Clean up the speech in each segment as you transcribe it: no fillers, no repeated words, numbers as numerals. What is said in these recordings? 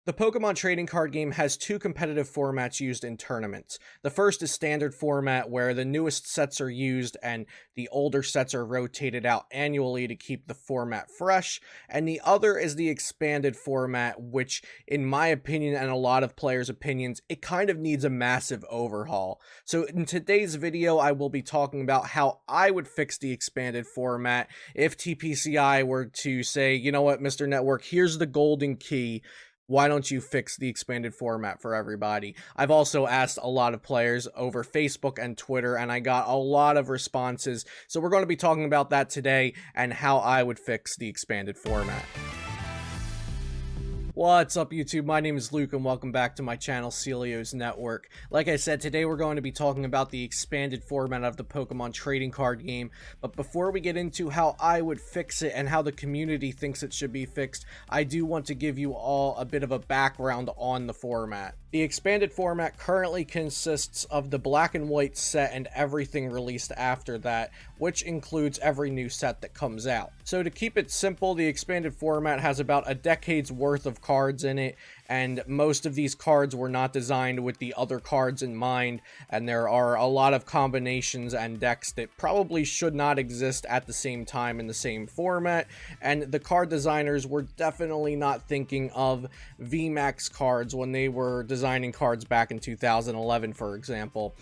The Pokemon trading card game has two competitive formats used in tournaments. The first is standard format, where the newest sets are used and the older sets are rotated out annually to keep the format fresh. And the other is the expanded format, which, in my opinion and a lot of players' opinions, it kind of needs a massive overhaul. So in today's video, I will be talking about how I would fix the expanded format if TPCI were to say, you know what, Mr. Network, here's the golden key. Why don't you fix the expanded format for everybody? I've also asked a lot of players over Facebook and Twitter, and I got a lot of responses. So we're going to be talking about that today and how I would fix the expanded format. What's up, YouTube? My name is Luke and welcome back to my channel, Celio's Network. Like I said, today we're going to be talking about the expanded format of the Pokemon trading card game. But before we get into how I would fix it and how the community thinks it should be fixed, I do want to give you all a bit of a background on the format. The expanded format currently consists of the black and white set and everything released after that, which includes every new set that comes out. So to keep it simple, the expanded format has about a decade's worth of cards in it, and most of these cards were not designed with the other cards in mind, and there are a lot of combinations and decks that probably should not exist at the same time in the same format, and the card designers were definitely not thinking of VMAX cards when they were designing cards back in 2011, for example.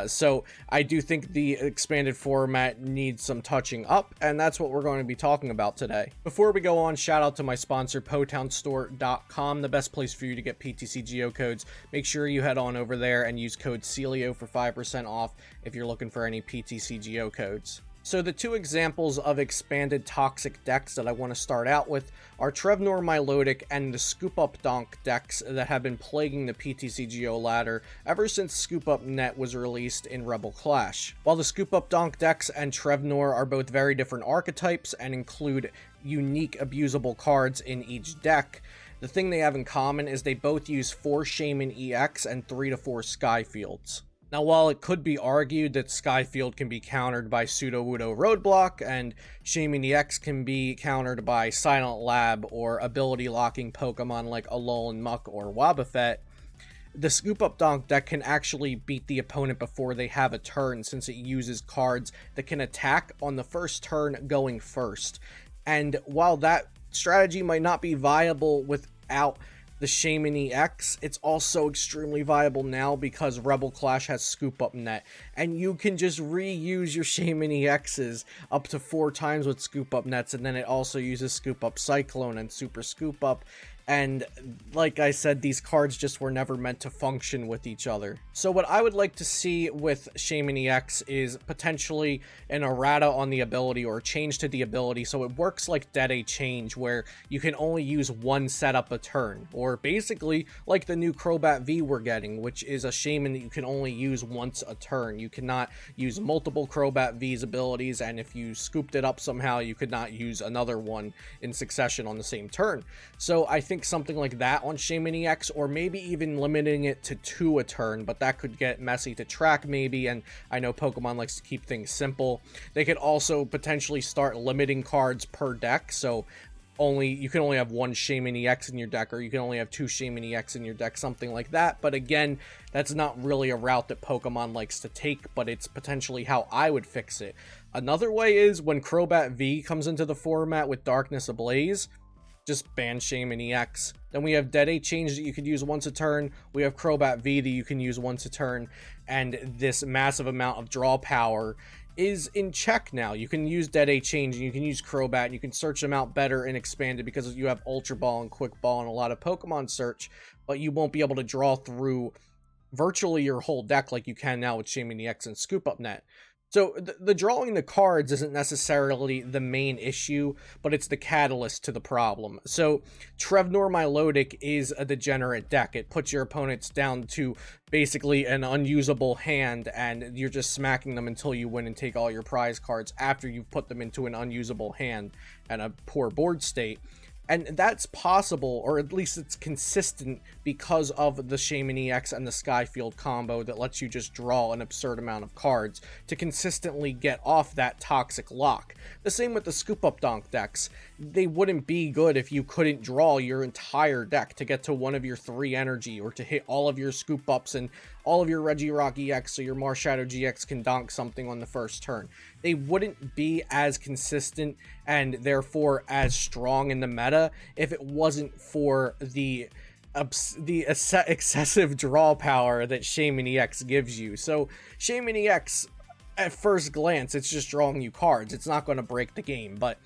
So I do think the expanded format needs some touching up, and that's what we're going to be talking about today. Before we go on, shout out to my sponsor, PotownStore.com, the best place for you to get ptcgo codes. Make sure you head on over there and use code CELIO for 5% off if you're looking for any ptcgo codes. So the two examples of expanded toxic decks that I want to start out with are Trevin Milotic and the Scoop Up Donk decks that have been plaguing the PTCGO ladder ever since Scoop Up Net was released in Rebel Clash. While the Scoop Up Donk decks and Trevnoir are both very different archetypes and include unique abusable cards in each deck, the thing they have in common is they both use 4 Shaymin EX and 3 to 4 Skyfields. Now, while it could be argued that Skyfield can be countered by Sudowoodo Roadblock, and Shaymin EX can be countered by Silent Lab or ability-locking Pokemon like Alolan Muck or Wobbuffet, the Scoop Up Donk deck can actually beat the opponent before they have a turn, since it uses cards that can attack on the first turn going first. And while that strategy might not be viable without the Shaymin EX, it's also extremely viable now because Rebel Clash has Scoop Up Net, and you can just reuse your Shaymin EXs up to 4 times with Scoop Up Nets, and then it also uses Scoop Up Cyclone and Super Scoop Up. And like I said, these cards just were never meant to function with each other. So what I would like to see with Shaymin EX is potentially an errata on the ability or a change to the ability so it works like Dead Change, where you can only use one setup a turn, or basically like the new Crobat V we're getting, which is a Shaymin that you can only use once a turn. You cannot use multiple Crobat V's abilities, and if you scooped it up somehow, you could not use another one in succession on the same turn. So I think something like that on Shaymin EX, or maybe even limiting it to 2 a turn, but that could get messy to track maybe, and I know Pokemon likes to keep things simple. They could also potentially start limiting cards per deck, so you can only have 1 Shaymin EX in your deck, or you can only have 2 Shaymin EX in your deck, something like that. But again, that's not really a route that Pokemon likes to take, but it's potentially how I would fix it. Another way is when Crobat V comes into the format with Darkness Ablaze, just ban Shaymin EX. Then we have Dead Change that you could use once a turn. We have Crobat V that you can use once a turn. And this massive amount of draw power is in check now. You can use Dead Change and you can use Crobat, and you can search them out better and expanded because you have Ultra Ball and Quick Ball and a lot of Pokemon search, but you won't be able to draw through virtually your whole deck like you can now with Shaymin EX and Scoop Up Net. So the drawing the cards isn't necessarily the main issue, but it's the catalyst to the problem. So Trevin Milotic is a degenerate deck. It puts your opponents down to basically an unusable hand, and you're just smacking them until you win and take all your prize cards after you've put them into an unusable hand and a poor board state. And that's possible, or at least it's consistent, because of the Shaymin EX and the Skyfield combo that lets you just draw an absurd amount of cards to consistently get off that toxic lock. The same with the Scoop Up Donk decks. they wouldn't be good if you couldn't draw your entire deck to get to one of your 3 energy, or to hit all of your scoop ups and all of your Regirock EX so your Marshadow GX can donk something on the first turn. They wouldn't be as consistent and therefore as strong in the meta if it wasn't for the excessive draw power that Shaymin EX gives you. So Shaymin EX, at first glance, it's just drawing you cards. It's not going to break the game, but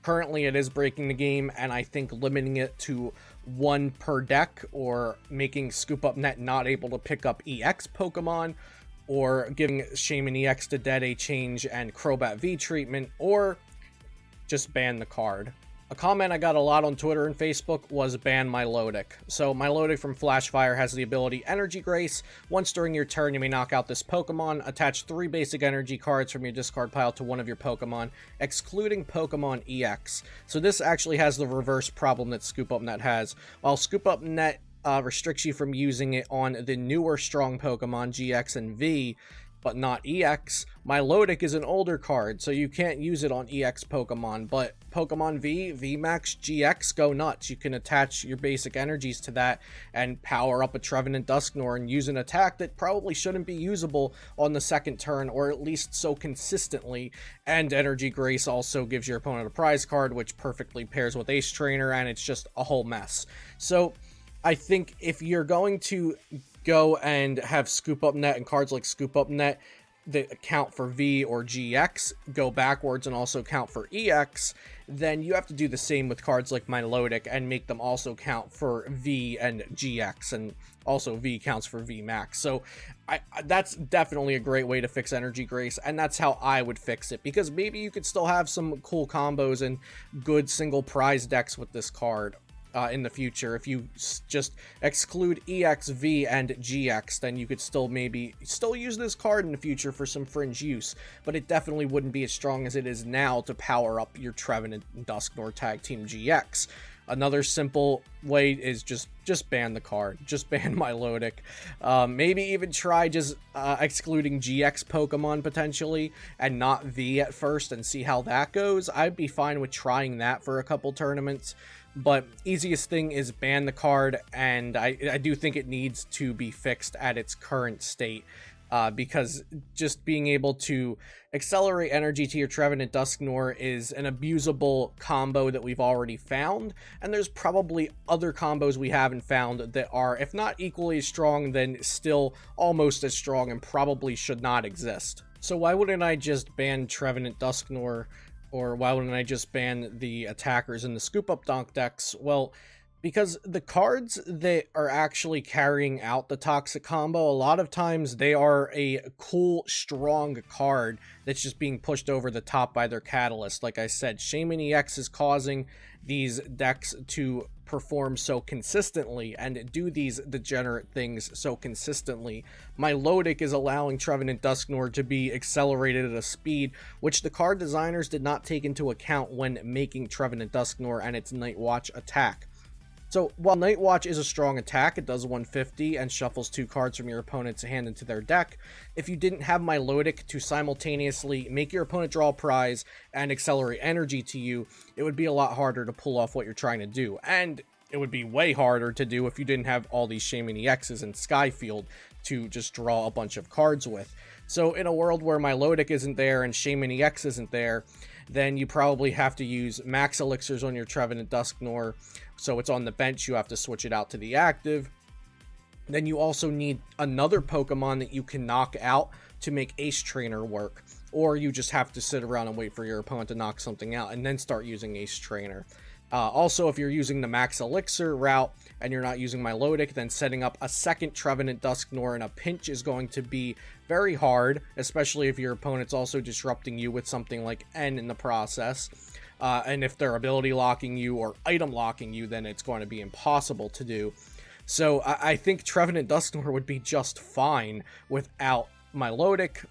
currently it is breaking the game, and I think limiting it to 1 per deck, or making Scoop Up Net not able to pick up EX Pokemon, or giving Shaymin EX to Dead A Change and Crobat V treatment, or just ban the card. A comment I got a lot on Twitter and Facebook was ban Milotic. So Milotic from Flashfire has the ability Energy Grace. Once during your turn, you may knock out this Pokemon. Attach 3 basic energy cards from your discard pile to one of your Pokemon, excluding Pokemon EX. So this actually has the reverse problem that Scoop Up Net has. While Scoop Up Net restricts you from using it on the newer strong Pokemon, GX and V, but not EX, Milotic is an older card, so you can't use it on EX Pokemon, but Pokemon V, VMAX, GX go nuts. You can attach your basic energies to that and power up a Trevin and Dusknoir and use an attack that probably shouldn't be usable on the second turn, or at least so consistently. And Energy Grace also gives your opponent a prize card, which perfectly pairs with Ace Trainer, and it's just a whole mess. So I think if you're going to go and have Scoop Up Net and cards like Scoop Up Net that account for V or GX go backwards and also count for EX, then you have to do the same with cards like Milotic and make them also count for V and GX, and also V counts for V Max. So that's definitely a great way to fix Energy Grace, and that's how I would fix it, because maybe you could still have some cool combos and good single prize decks with this card in the future. If you just exclude EX, V, and GX, then you could still use this card in the future for some fringe use, but it definitely wouldn't be as strong as it is now to power up your Trevin and Dusknoir Tag Team GX. Another simple way is just ban the card. Just ban Milotic. Maybe even try just excluding GX Pokemon potentially, and not V at first, and see how that goes. I'd be fine with trying that for a couple tournaments. But easiest thing is ban the card, and I do think it needs to be fixed at its current state, because just being able to accelerate energy to your Trevin and Dusknoir is an abusable combo that we've already found, and there's probably other combos we haven't found that are, if not equally as strong, then still almost as strong and probably should not exist. So why wouldn't I just ban Trevin and Dusknoir? Or why wouldn't I just ban the attackers in the Scoop Up Donk decks? Well, because the cards that are actually carrying out the toxic combo, a lot of times they are a cool, strong card that's just being pushed over the top by their catalyst. Like I said, Shaymin EX is causing these decks to perform so consistently and do these degenerate things so consistently. Milotic is allowing Trevin and Dusknoir to be accelerated at a speed which the card designers did not take into account when making Trevin and Dusknoir and its Night Watch attack. So while Night Watch is a strong attack, it does 150 and shuffles 2 cards from your opponent's hand into their deck. If you didn't have Milotic to simultaneously make your opponent draw a prize and accelerate energy to you, it would be a lot harder to pull off what you're trying to do. And it would be way harder to do if you didn't have all these Shaymin EXs and Skyfield to just draw a bunch of cards with. So in a world where Milotic isn't there and Shaymin EX isn't there, then you probably have to use max elixirs on your Trevin and Dusknoir. So it's on the bench, you have to switch it out to the active. Then you also need another Pokemon that you can knock out to make Ace Trainer work. Or you just have to sit around and wait for your opponent to knock something out and then start using Ace Trainer. Also, if you're using the max elixir route and you're not using Milotic, then setting up a second Trevin and Dusknoir in a pinch is going to be very hard, especially if your opponent's also disrupting you with something like N in the process. And if they're ability locking you or item locking you, then it's going to be impossible to do. So I think Trevin and Dusknoir would be just fine without Milotic.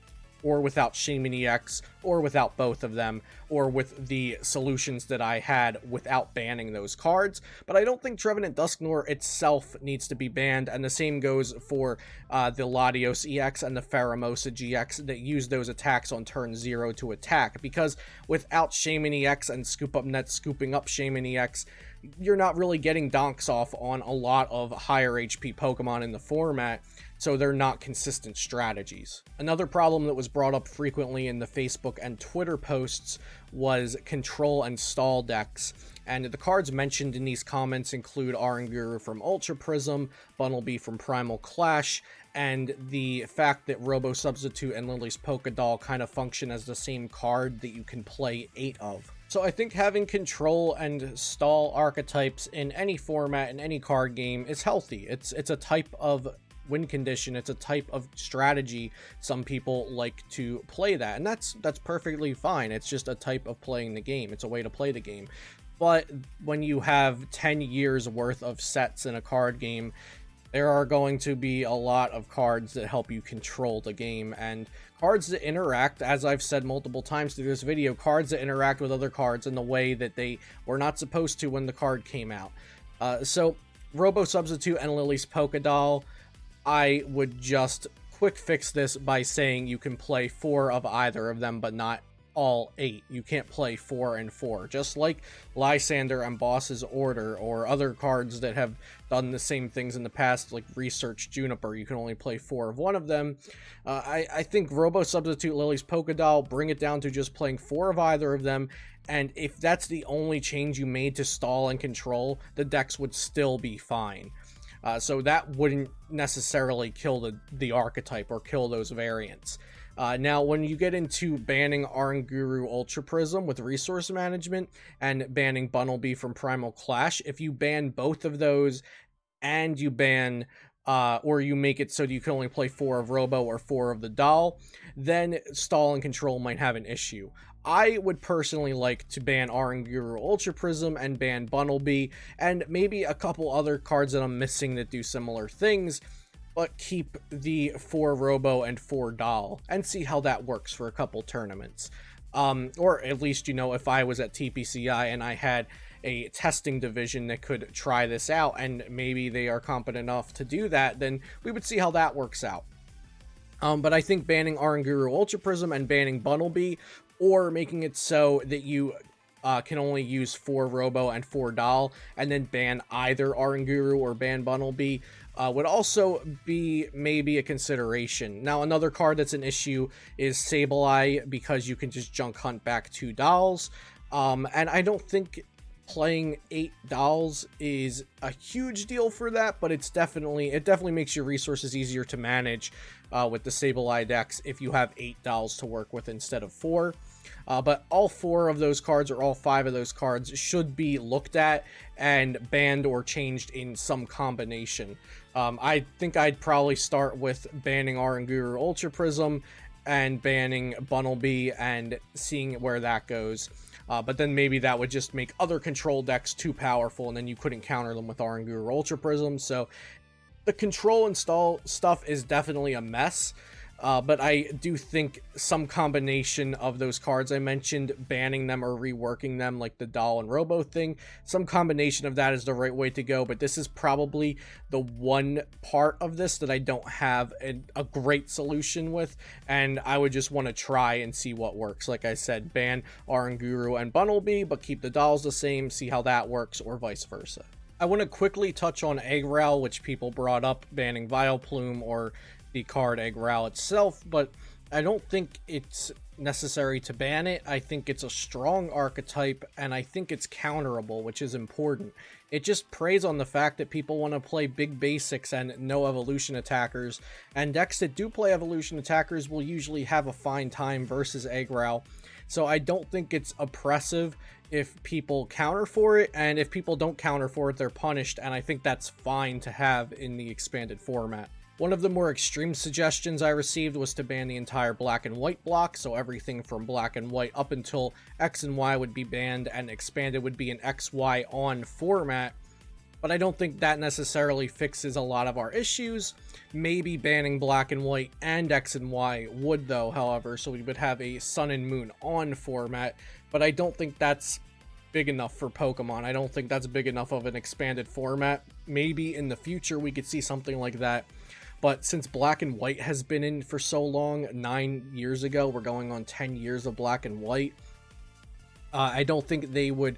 or without Shaymin EX, or without both of them, or with the solutions that I had without banning those cards. But I don't think Trevenant Dusknoir itself needs to be banned, and the same goes for the Latios EX and the Pheromosa GX that use those attacks on turn 0 to attack, because without Shaymin EX and Scoop Up Net scooping up Shaymin EX, you're not really getting donks off on a lot of higher HP Pokemon in the format, so they're not consistent strategies. Another problem that was brought up frequently in the Facebook and Twitter posts was control and stall decks, and the cards mentioned in these comments include Oranguru from Ultra Prism, Bunnelby from Primal Clash, and the fact that Robo Substitute and Lily's Polka Doll kind of function as the same card that you can play 8 of. So I think having control and stall archetypes in any format, in any card game, is healthy. It's a type of win condition, it's a type of strategy. Some people like to play that, and that's perfectly fine. It's just a type of playing the game. It's a way to play the game. But when you have 10 years worth of sets in a card game, there are going to be a lot of cards that help you control the game, and cards that interact, as I've said multiple times through this video, cards that interact with other cards in the way that they were not supposed to when the card came out. So Robo Substitute and Lily's Polka Doll, I would just quick fix this by saying you can play 4 of either of them, but not all 8. You can't play 4 and 4, just like Lysander and Boss's Order, or other cards that have done the same things in the past, like Research Juniper. You can only play 4 of one of them. I think Robo Substitute, Lily's Polka Doll, bring it down to just playing 4 of either of them, and if that's the only change you made to stall and control, the decks would still be fine. So that wouldn't necessarily kill the archetype or kill those variants. Now, when you get into banning Oranguru Ultra Prism with resource management and banning Bunnelby from Primal Clash, if you ban both of those and you ban or you make it so that you can only play 4 of Robo or 4 of the doll, then stall and control might have an issue. I would personally like to ban Oranguru Ultra Prism and ban Bunnelby, and maybe a couple other cards that I'm missing that do similar things, but keep the 4 Robo and 4 Doll, and see how that works for a couple tournaments. Or at least, you know, if I was at TPCI and I had a testing division that could try this out, and maybe they are competent enough to do that, then we would see how that works out. But I think banning Oranguru Ultra Prism and banning Bunnelby, or making it so that you can only use 4 Robo and 4 Doll, and then ban either Oranguru or ban Bunnelby, would also be maybe a consideration. Now, another card that's an issue is Sableye, because you can just junk hunt back 2 dolls, and I don't think playing 8 dolls is a huge deal for that, but it definitely makes your resources easier to manage with the Sableye decks if you have 8 dolls to work with instead of 4. But all 4 of those cards, or all 5 of those cards, should be looked at and banned or changed in some combination. I think I'd probably start with banning Oranguru Ultra Prism and banning Bunnelby and seeing where that goes. But then maybe that would just make other control decks too powerful, and then you couldn't counter them with Oranguru Ultra Prism. So the control and stall stuff is definitely a mess. But I do think some combination of those cards I mentioned, banning them or reworking them, like the Doll and Robo thing, some combination of that is the right way to go. But this is probably the one part of this that I don't have a great solution with, and I would just want to try and see what works. Like I said, ban Oranguru and Bunnelby, but keep the dolls the same, see how that works, or vice versa. I want to quickly touch on Eggrowl, which people brought up, banning Vileplume or the card Eggrowl itself, but I don't think it's necessary to ban it. I think it's a strong archetype, and I think it's counterable, which is important. It just preys on the fact that people want to play big basics and no evolution attackers, and decks that do play evolution attackers will usually have a fine time versus Eggrowl. So I don't think it's oppressive if people counter for it, and if people don't counter for it, they're punished, and I think that's fine to have in the expanded format. One of the more extreme suggestions I received was to ban the entire black and white block, so everything from black and white up until X and Y would be banned, and expanded would be an XY on format. but I don't think that necessarily fixes a lot of our issues. Maybe banning black and white and X and Y would though, however, so we would have a Sun and Moon on format, but I don't think that's big enough for Pokemon. I don't think that's big enough of an expanded format. Maybe in the future we could see something like that, but since black and white has been in for so long, 9 years ago, we're going on 10 years of black and white, I don't think they would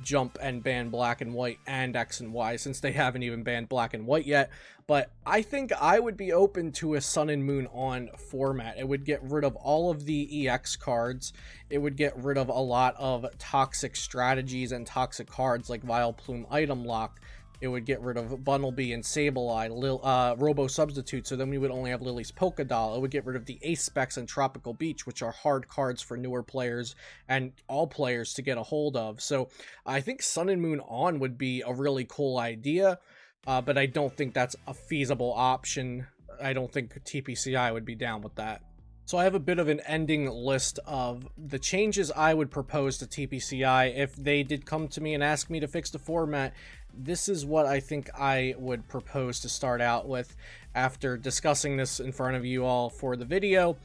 jump and ban black and white and X and Y, since they haven't even banned black and white yet. But I think I would be open to a Sun and Moon on format. It would get rid of all of the EX cards. It would get rid of a lot of toxic strategies and toxic cards like Vileplume Item Lock. It would get rid of Bunnelby and Sableye, Robo Substitute, so then we would only have Lily's Polka Doll. It would get rid of the Ace Specs and Tropical Beach, which are hard cards for newer players and all players to get a hold of. So I think Sun and Moon on would be a really cool idea, but I don't think that's a feasible option. I don't think TPCI would be down with that. So I have a bit of an ending list of the changes I would propose to TPCI if they did come to me and ask me to fix the format. This is what I think I would propose to start out with after discussing this in front of you all for the video.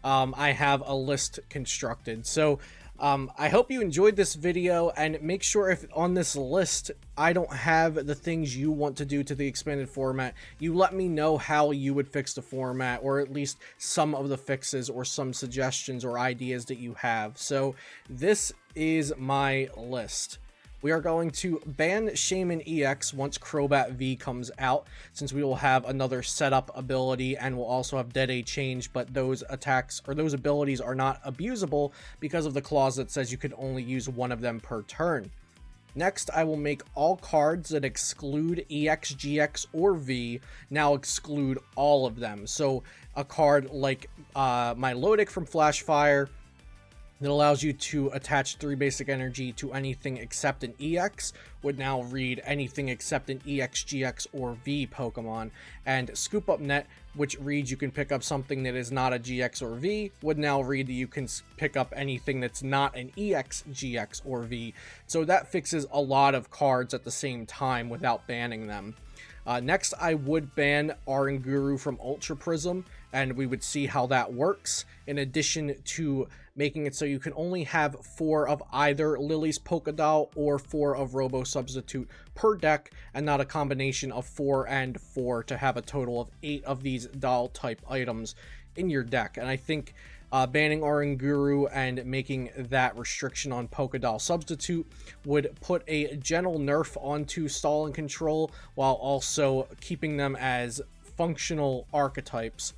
I have a list constructed. So I hope you enjoyed this video, and make sure if on this list I don't have the things you want to do to the expanded format, you let me know how you would fix the format, or at least some of the fixes or some suggestions or ideas that you have. So this is my list. We are going to ban Shaymin EX once Crobat V comes out, since we will have another setup ability, and we'll also have Dead Age Change, but those attacks or those abilities are not abusable because of the clause that says you can only use one of them per turn. Next, I will make all cards that exclude EX, GX, or V now exclude all of them. So a card like Milotic from Flash Fire, that allows you to attach 3 basic energy to anything except an EX, would now read anything except an EX, GX, or V Pokemon. And Scoop Up Net, which reads you can pick up something that is not a GX or V, would now read that you can pick up anything that's not an EX, GX, or V. So that fixes a lot of cards at the same time without banning them. Next, I would ban Oranguru from Ultra Prism, and we would see how that works, in addition to making it so you can only have 4 of either Lily's Polka Doll or 4 of Robo Substitute per deck, and not a combination of 4 and 4 to have a total of 8 of these doll type items in your deck. And I think banning Oranguru and making that restriction on Polka Doll Substitute would put a gentle nerf onto Stall and Control, while also keeping them as functional archetypes.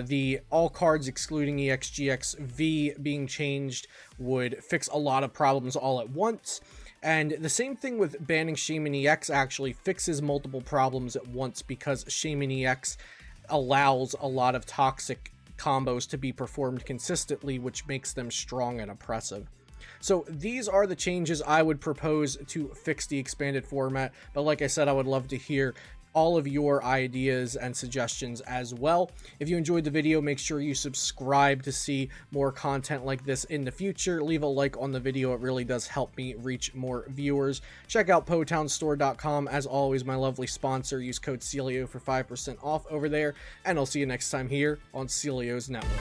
The all cards excluding EX, GX, V being changed would fix a lot of problems all at once. And the same thing with banning Shaymin EX actually fixes multiple problems at once, because Shaymin EX allows a lot of toxic combos to be performed consistently, which makes them strong and oppressive. So these are the changes I would propose to fix the expanded format, but like I said, I would love to hear all of your ideas and suggestions as well. If you enjoyed the video, make sure you subscribe to see more content like this in the future. Leave a like on the video, it really does help me reach more viewers. Check out PotownStore.com, as always, my lovely sponsor. Use code CELIO for 5% off over there, and I'll see you next time here on Celio's Network.